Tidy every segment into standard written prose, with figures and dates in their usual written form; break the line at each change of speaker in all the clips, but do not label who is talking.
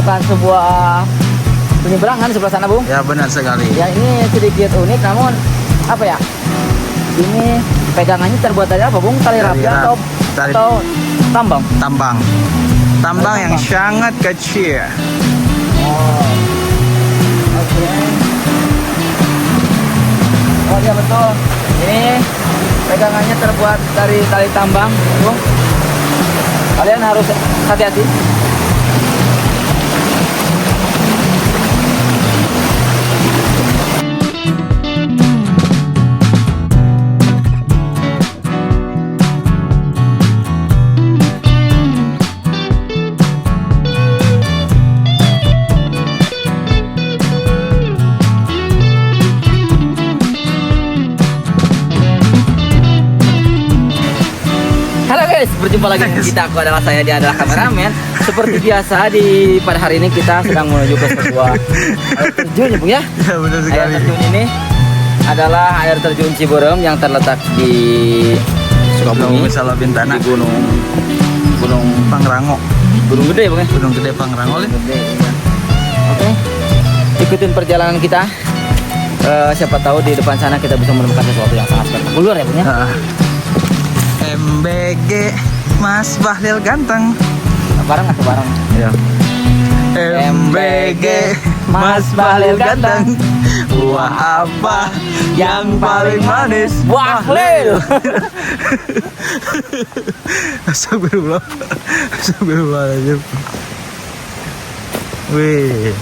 merupakan sebuah penyeberangan sebelah sana, Bung.
Ya benar sekali.
Ya ini sedikit unik, namun apa ya? Ini pegangannya terbuat dari apa, Bung? Tali
Dari
rapia
tali-
atau tambang?
Tambang yang sangat kecil.
Oh, oke. Oh iya betul. Ini pegangannya terbuat dari tali tambang, Bung. Kalian harus hati-hati. Berjumpa lagi dengan kita. Aku adalah saya, dia adalah kameramen. Seperti biasa pada hari ini kita sedang menuju ke sebuah air terjun ya, Bung ya.
Ya benar
Air
sekali.
terjun ini adalah air terjun Ciberem yang terletak di Sukabumi,
Misalnya Bintana,
di Gunung
Pangrango,
Gunung Gede, Bung ya.
Gunung Gede Pangrango.
Gede, iya. Oke, ikutin perjalanan kita. Siapa tahu di depan sana kita bisa menemukan sesuatu yang sangat spektakuler ya, Bung ya.
MBG Mas Bahlil ganteng.
Bareng atau bareng?
Ya. MBG Mas Bahlil ganteng. Buah apa yang paling manis?
Bahlil.
Astagfirullah. Astagfirullahaladzim. Wih.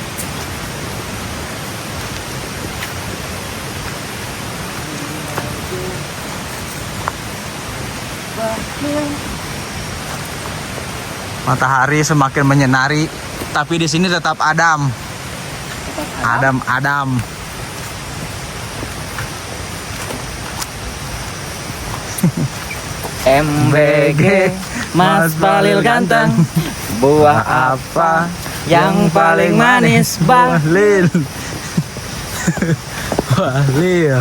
Matahari semakin menyinari, tapi di sini tetap adem. Adem.
MBG Mas Bahlil ganteng. Buah apa yang paling manis?
Bahlil. Bahlil.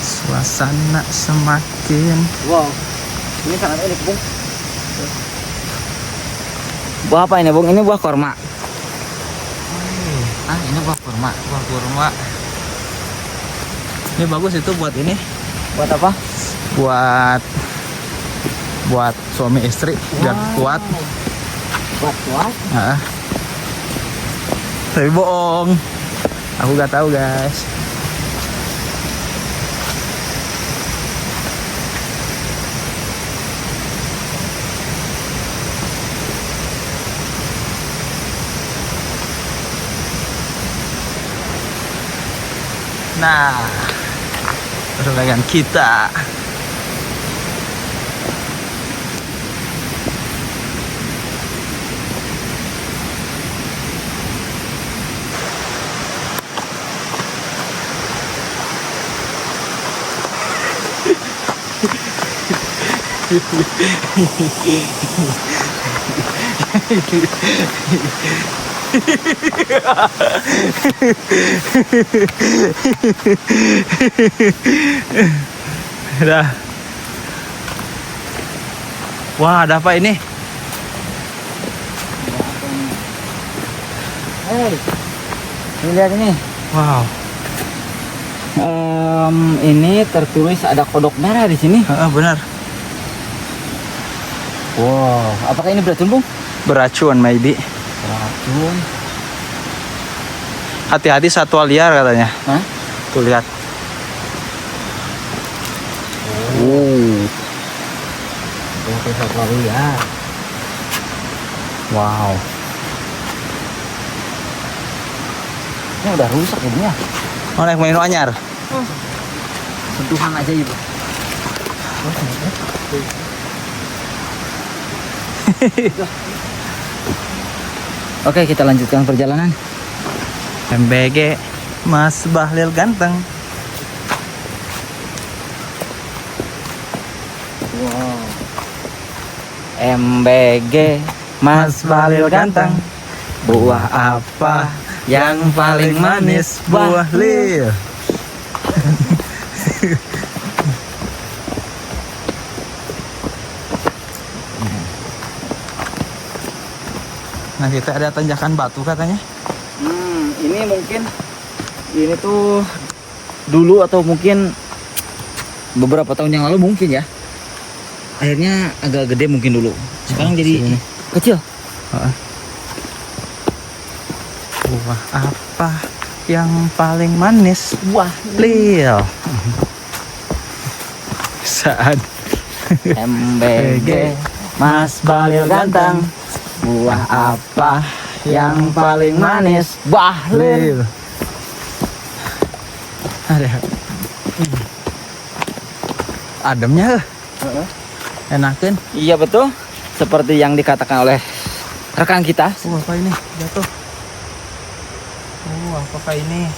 Suasana semakin.
Wow, ini sangat unik, Bung. Buah apa ini, Bung? Ini buah korma.
Ini buah kurma. Ini bagus itu buat ini.
Buat apa?
Buat suami istri biar kuat.
Buat kuat?
Tapi bohong. Aku gak tahu, guys. Nah, perdagangan kita. Dah. Wah, ada apa ini?
Hey, ini lihat ini.
Wow.
Ini tertulis ada kodok merah di sini.
Benar.
Wow, apakah ini beracun, Bung?
Beracun, maybe.
Beracun.
Hati-hati satwa liar katanya.
Hah?
Tuh lihat.
Oke, satwa liar.
Wow.
Ini udah rusak ya, Bung ya.
Oh, naik main anyar.
Sentuhan aja ibu. Oke, kita lanjutkan perjalanan.
MBG Mas Bahlil ganteng.
Wow. MBG Mas Bahlil ganteng. Buah apa yang paling manis?
Bahlil. Nanti teh ada tanjakan batu katanya.
Ini mungkin ini tuh dulu atau mungkin beberapa tahun yang lalu mungkin ya. Airnya agak gede mungkin dulu. Sekarang jadi
sini.
kecil.
Buah apa yang paling manis?
Wah,
Lil. Saat
MBG Mas Bahlil ganteng. Buah apa yang paling manis? Bahlil.
Ada. Ademnya enakan.
Iya betul. Seperti yang dikatakan oleh rekan kita.
Apa ini? Jatuh. Apakah ini?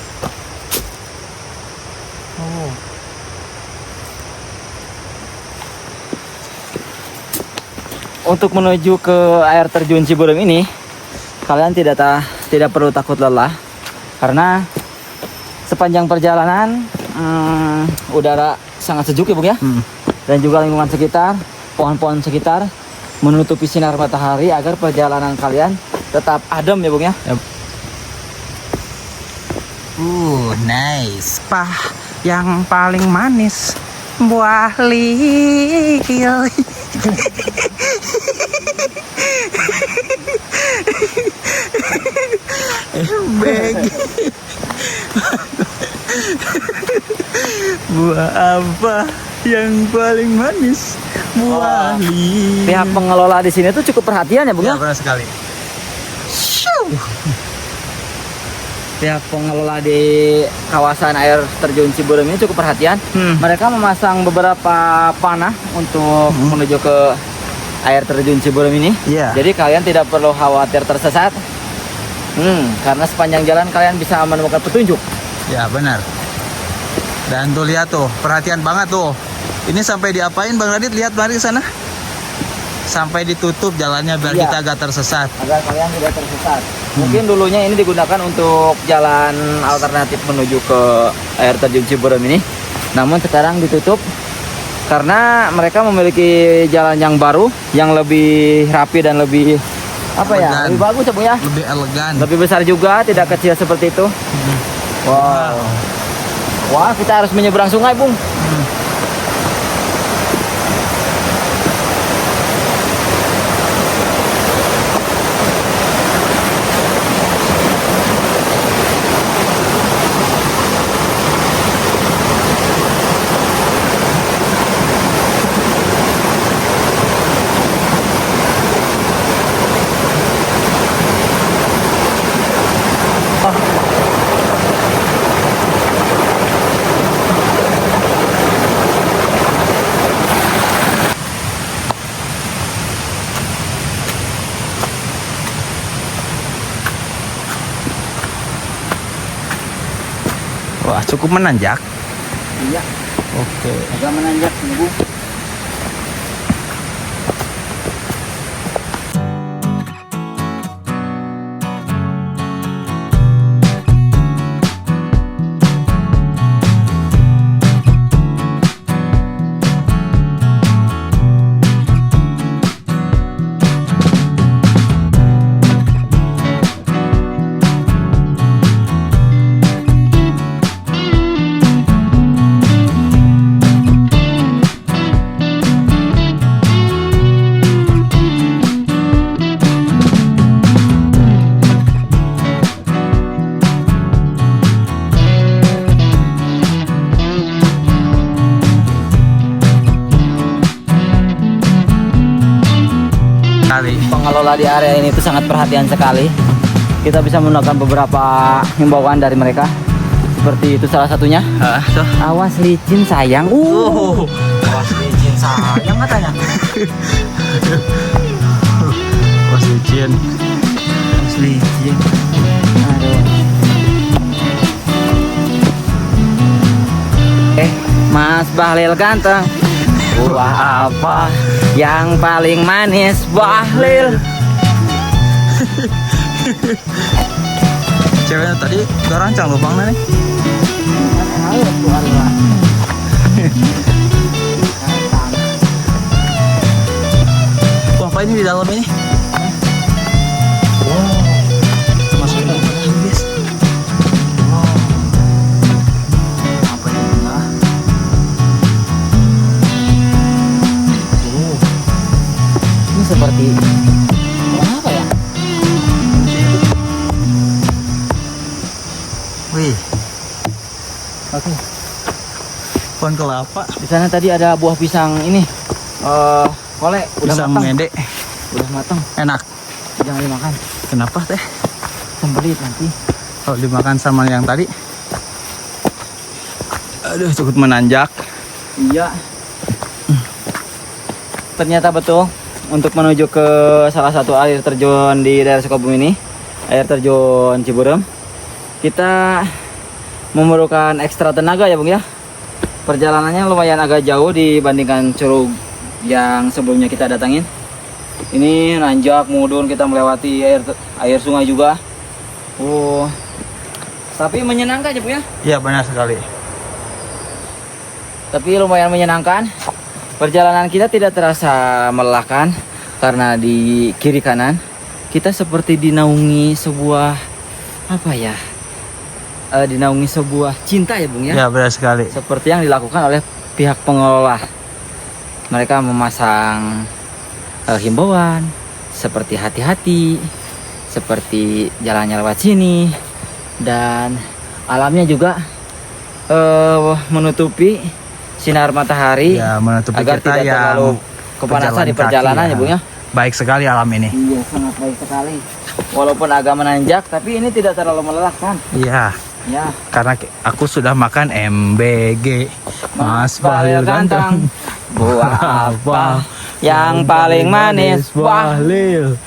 Untuk menuju ke air terjun Ciberem ini, kalian tidak perlu takut lelah karena sepanjang perjalanan udara sangat sejuk ya Bung ya. Dan juga lingkungan sekitar, pohon-pohon sekitar menutupi sinar matahari agar perjalanan kalian tetap adem ya Bung ya.
Nice. Yang paling manis buah lil. Beg. Buah apa yang paling manis? Buah lil.
Pihak pengelola di sini tuh cukup perhatian ya Bung ya.
Benar sekali.
Pihak pengelola di kawasan air terjun Ciberem ini cukup perhatian. Mereka memasang beberapa panah untuk menuju ke air terjun Ciberem ini.
Iya.
Jadi kalian tidak perlu khawatir tersesat. Karena sepanjang jalan kalian bisa menemukan petunjuk.
Ya benar. Dan tuh lihat tuh, perhatian banget tuh. Ini sampai diapain Bang Radit? Lihat mari ke sana. Sampai ditutup jalannya biar
Iya.
kita agak tersesat.
Agar kalian tidak tersesat. Mungkin dulunya ini digunakan untuk jalan alternatif menuju ke air terjun Ciberem ini. Namun sekarang ditutup karena mereka memiliki jalan yang baru, yang lebih rapi dan lebih
Elegan.
lebih bagus ya Bung ya.
Lebih elegan.
Lebih besar juga, tidak kecil seperti itu. Wow. Wah, kita harus menyeberang sungai Bung.
Wah, cukup menanjak.
Iya,
Oke.
agak menanjak nih Bung. Pengelola di area ini itu sangat perhatian sekali. Kita bisa menggunakan beberapa himbauan dari mereka. Seperti itu salah satunya.
Tuh.
Awas licin sayang. Awas licin sayang katanya.
Pas licin.
Awas licin. Aduh. Mas Bahlil ganteng. Buah apa yang paling manis? Bahlil.
Ceweknya tadi rancang lubang nih. Wah, apa ini di dalam ini?
Wah, apa ya?
Wih,
Oke.
pohon kelapa.
Di sana tadi ada buah pisang ini. Kole udah
Pisang
matang.
mede.
Udah matang.
Enak.
Jangan dimakan.
Kenapa teh?
Sembelit nanti.
Kalau dimakan sama yang tadi. Aduh, cukup menanjak.
Iya. Ternyata betul untuk menuju ke salah satu air terjun di daerah Sukabumi ini, air terjun Ciberem, kita memerlukan ekstra tenaga ya Bung ya. Perjalanannya lumayan agak jauh dibandingkan Curug yang sebelumnya kita datangin. Ini nanjak mudun, kita melewati air sungai juga. Tapi menyenangkan ya Bung ya.
Iya, benar sekali.
Tapi lumayan menyenangkan. Perjalanan kita tidak terasa melelahkan karena di kiri kanan kita seperti dinaungi sebuah dinaungi sebuah cinta ya Bung ya.
Iya, benar sekali.
Seperti yang dilakukan oleh pihak pengelola. Mereka memasang himbauan seperti hati-hati, seperti jalannya lewat sini, dan alamnya juga menutupi sinar matahari
Ya, menutupi
agar
kita
tidak terlalu
yang
kepanasan di
berjalan
perjalanan
kaki,
ya Bung ya.
Baik sekali alam ini.
Iya, sangat baik sekali. Walaupun agak menanjak, tapi ini tidak terlalu melelahkan.
Iya,
Ya,
karena aku sudah makan MBG. Mas Bahlil ganteng.
buah apa yang paling manis? Wah,
Bahlil.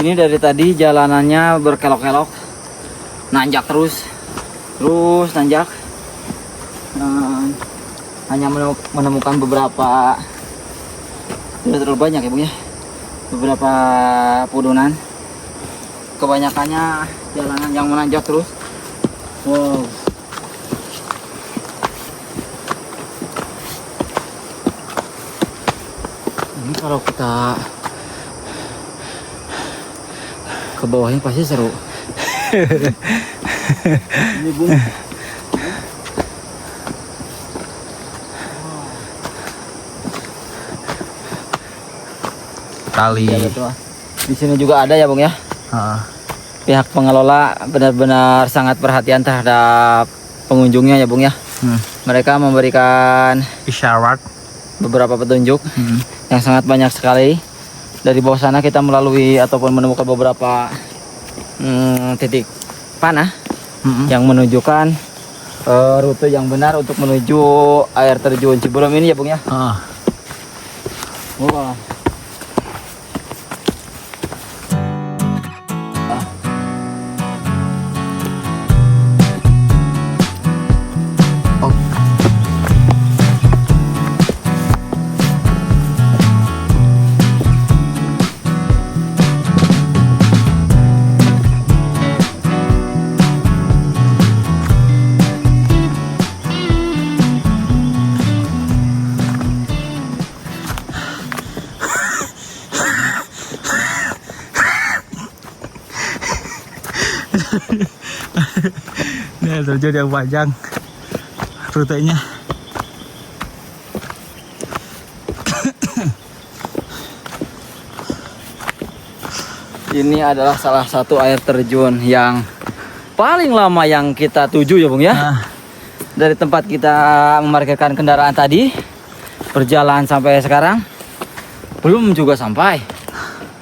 ini dari tadi jalanannya berkelok-kelok, nanjak terus nanjak. Hanya menemukan beberapa, tidak terlalu banyak ya Bung ya, beberapa pudunan. Kebanyakannya jalanan yang menanjak terus. Wow. Ini kalau kita ke bawahnya pasti seru. Ini Bung.
Tali.
Ya, betul. Di sini juga ada ya Bung ya. Pihak pengelola benar-benar sangat perhatian terhadap pengunjungnya ya Bung ya. Mereka memberikan
Isyarat.
beberapa petunjuk yang sangat banyak sekali. Dari bawah sana kita melalui ataupun menemukan beberapa titik panah yang menunjukkan rute yang benar untuk menuju air terjun Ciberem ini ya Bung ya. Wah.
Ini air terjun yang panjang rutenya.
Ini adalah salah satu air terjun yang paling lama yang kita tuju ya Bung ya.
Nah,
Dari tempat kita memarkirkan kendaraan tadi, berjalan sampai sekarang belum juga sampai.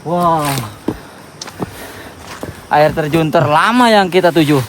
Wow, air terjun terlama yang kita tuju.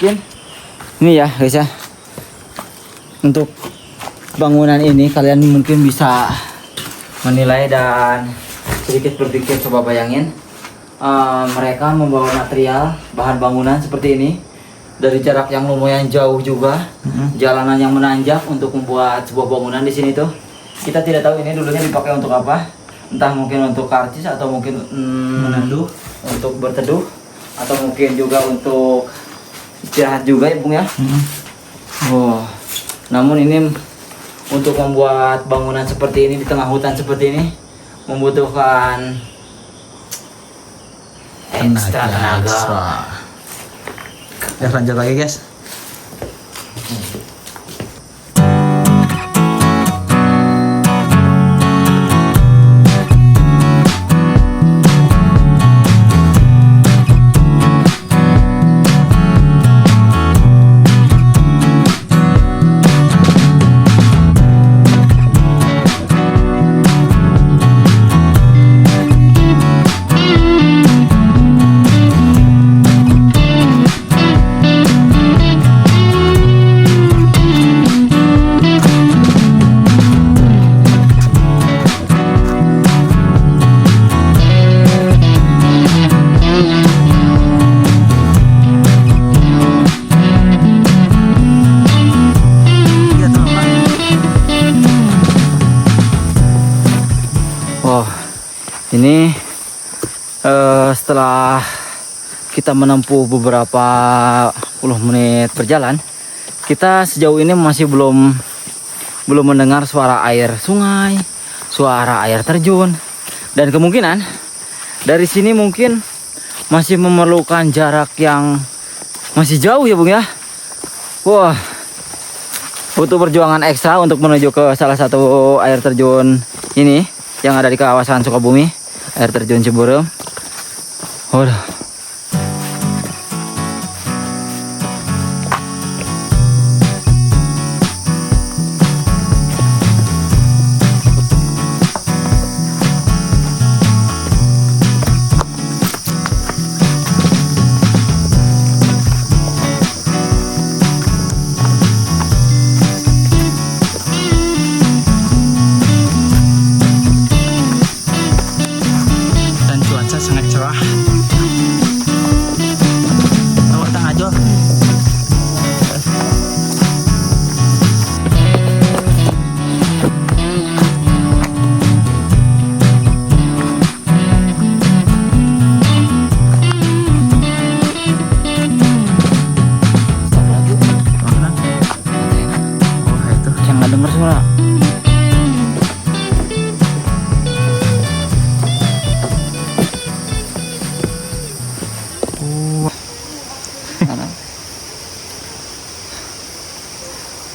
Mungkin ini ya guys ya, untuk bangunan ini kalian mungkin bisa menilai dan sedikit berpikir. Coba bayangin, mereka membawa material bahan bangunan seperti ini dari jarak yang lumayan jauh juga, jalanan yang menanjak untuk membuat sebuah bangunan di sini tuh. Kita tidak tahu ini dulunya dipakai untuk apa, entah mungkin untuk karcis atau mungkin
menandu,
untuk berteduh, atau mungkin juga untuk istirahat juga ya Bung ya. Oh, namun ini untuk membuat bangunan seperti ini di tengah hutan seperti ini membutuhkan ekstra tenaga.
Ya lanjut lagi guys.
Ini setelah kita menempuh beberapa puluh menit berjalan, kita sejauh ini masih belum mendengar suara air sungai, suara air terjun, dan kemungkinan dari sini mungkin masih memerlukan jarak yang masih jauh ya Bung ya. Wah, butuh perjuangan ekstra untuk menuju ke salah satu air terjun ini yang ada di kawasan Sukabumi, air terjun Ciberem. Waduh.
Dan cuaca sangat cerah. Bawa tengah jor. Mana? Oh itu.
Yang nggak denger suara.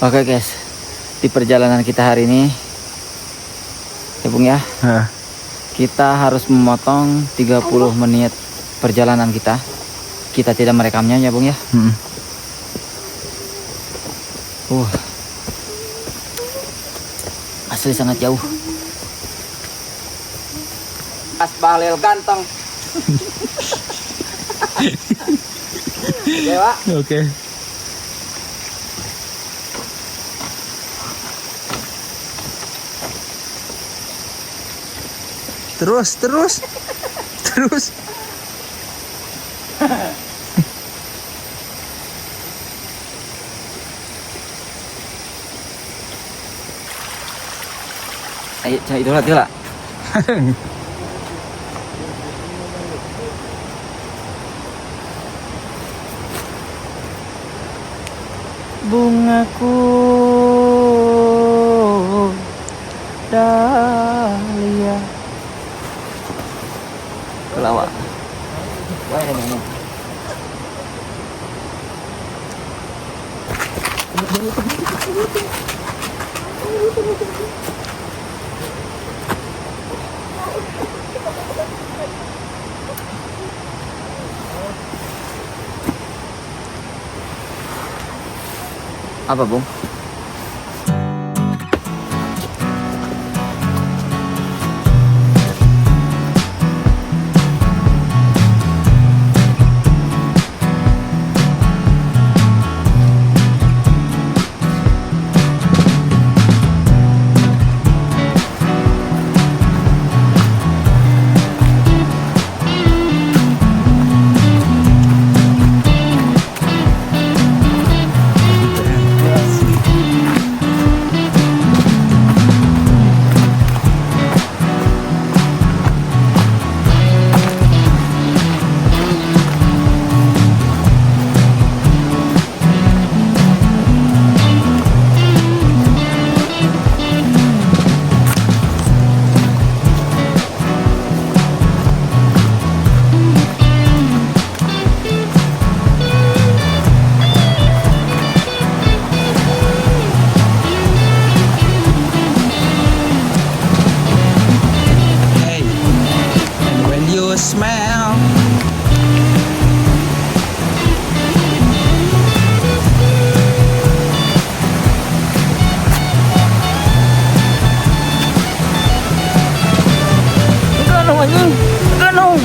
Oke guys, di perjalanan kita hari ini ya Bung ya,
Nah,
kita harus memotong 30 menit perjalanan kita. Kita tidak merekamnya ya Bung ya. Asli sangat jauh. Pas Bahlil ganteng. Oke, Pak.
Oke. Terus.
Ayo, cari dulu lah. Bungaku dahlia. Kelawak. Wah, ini. Apa, Bung?
Hey, and when you smell.
Ganong anjing. Ganong.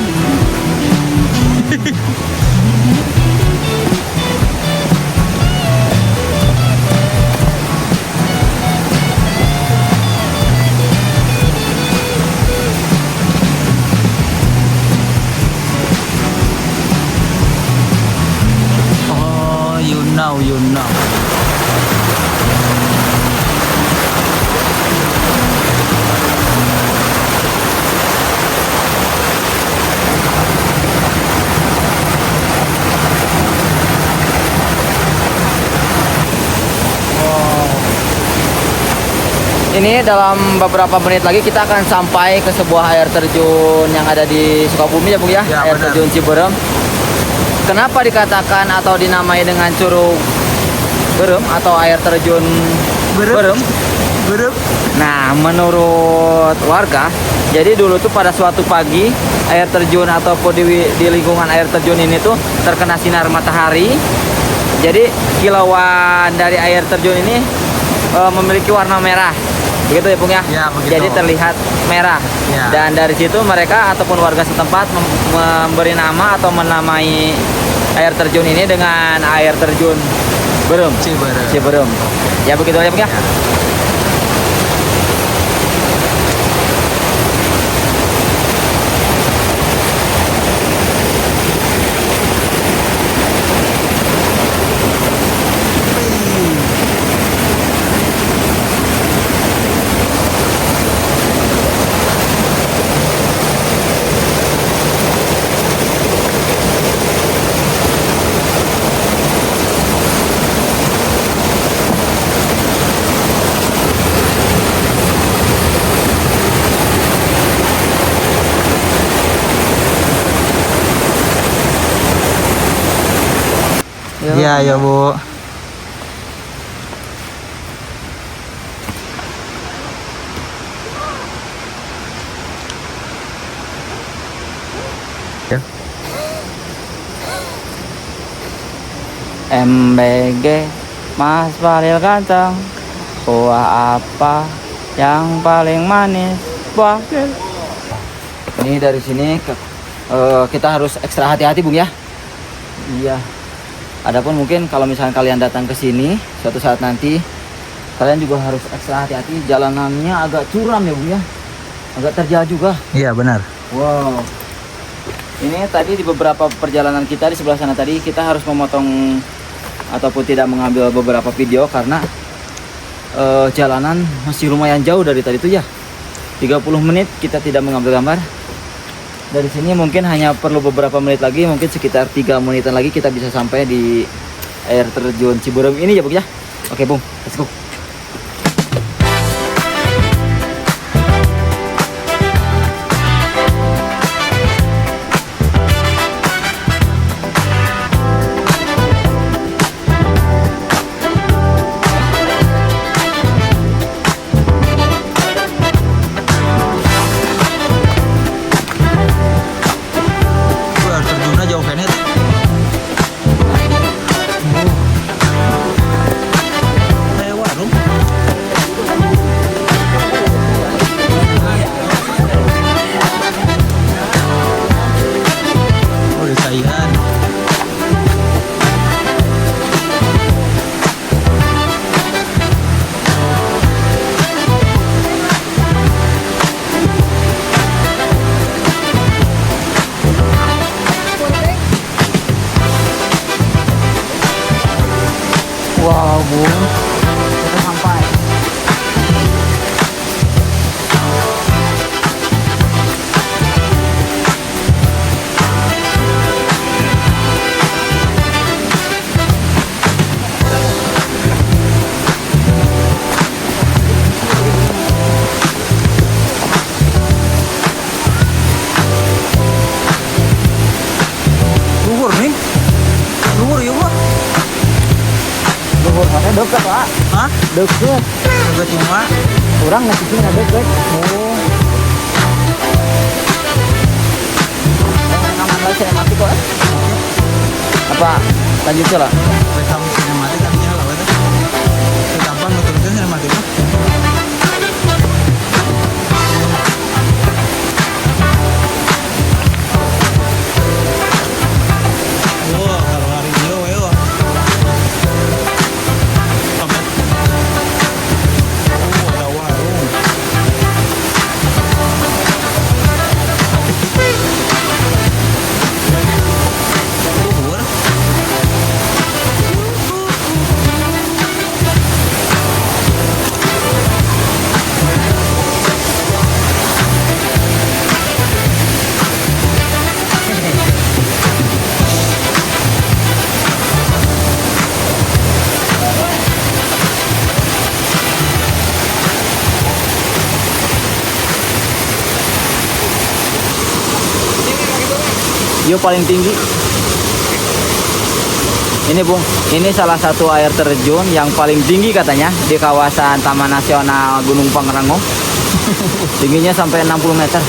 Oh, you know.
Ini dalam beberapa menit lagi kita akan sampai ke sebuah air terjun yang ada di Sukabumi ya, Bung ya,
Ya,
air
benar.
terjun Ciberem. Kenapa dikatakan atau dinamai dengan Curug Berem atau air terjun Berem?
Berup.
Nah, menurut warga, jadi dulu tuh pada suatu pagi air terjun ataupun di lingkungan air terjun ini tuh terkena sinar matahari. Jadi kilauan dari air terjun ini memiliki warna merah. Begitu ya, Bung ya?
Ya, begitu.
Jadi terlihat merah.
Ya.
Dan dari situ mereka ataupun warga setempat memberi nama atau menamai air terjun ini dengan air terjun Berem. Ciberem. Ya begitu aja, Bung ya.
Iya, ya, Bu. Ya.
MBG Mas Balil ganteng, buah apa yang paling manis? Buah pil. Ini dari sini kita harus ekstra hati-hati Bung ya. Iya. Adapun mungkin kalau misalnya kalian datang ke sini suatu saat nanti, kalian juga harus ekstra hati-hati. Jalanannya agak curam ya Bung ya, agak terjal juga.
Iya benar.
Wow. Ini tadi di beberapa perjalanan kita di sebelah sana tadi kita harus memotong ataupun tidak mengambil beberapa video karena jalanan masih lumayan jauh dari tadi itu ya. 30 menit kita tidak mengambil gambar. Dari sini mungkin hanya perlu beberapa menit lagi, mungkin sekitar 3 menitan lagi kita bisa sampai di air terjun Ciberem ini ya Bung ya. Oke Bung, let's go.
Air terjunnya jauh kayaknya. Kayak warung. Oh, di Saihan.
Wow Bung, kita sampai.
Luhur nih. Luhur ya Pak.
Luhur mana deket Pak?
Hah?
Deket.
Juga cuma.
Kurang nggak sih nggak deket. Oh. Aman lagi saya mati kok. Apa lanjut ke lah?
Rekam sinematik kan nyala itu. Gampang nuturin sinematik mah. Wah, kalau hari ini yo. Ada warung. Luhur.
Yo paling tinggi. Ini Bung, ini salah satu air terjun yang paling tinggi katanya di kawasan Taman Nasional Gunung Pangrango. Tingginya sampai 60 meter.